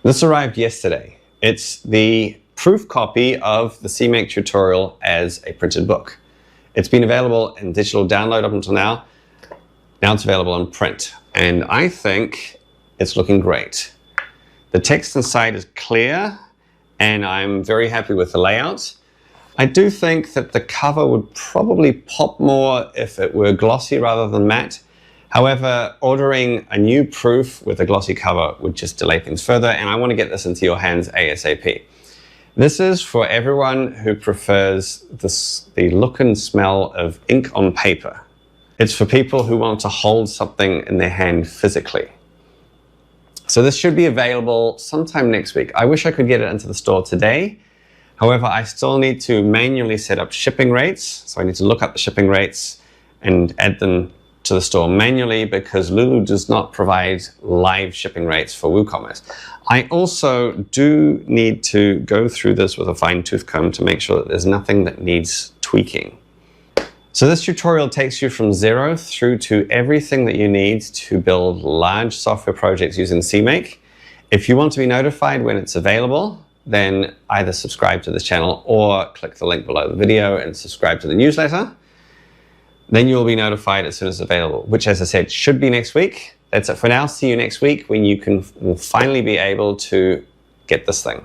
This arrived yesterday. It's the proof copy of the CMake tutorial as a printed book. It's been available in digital download up until now. Now it's available in print, and I think it's looking great. The text inside is clear, and I'm very happy with the layout. I do think that the cover would probably pop more if it were glossy rather than matte. However, ordering a new proof with a glossy cover would just delay things further, and I want to get this into your hands ASAP. This is for everyone who prefers the look and smell of ink on paper. It's for people who want to hold something in their hand physically. So this should be available sometime next week. I wish I could get it into the store today. However, I still need to manually set up shipping rates. So I need to look up the shipping rates and add them to the store manually, because Lulu does not provide live shipping rates for WooCommerce. I also do need to go through this with a fine-tooth comb to make sure that there's nothing that needs tweaking. So this tutorial takes you from zero through to everything that you need to build large software projects using CMake. If you want to be notified when it's available, then either subscribe to this channel or click the link below the video and subscribe to the newsletter. Then you'll be notified as soon as it's available, which, as I said, should be next week. That's it for now. See you next week when you will finally be able to get this thing.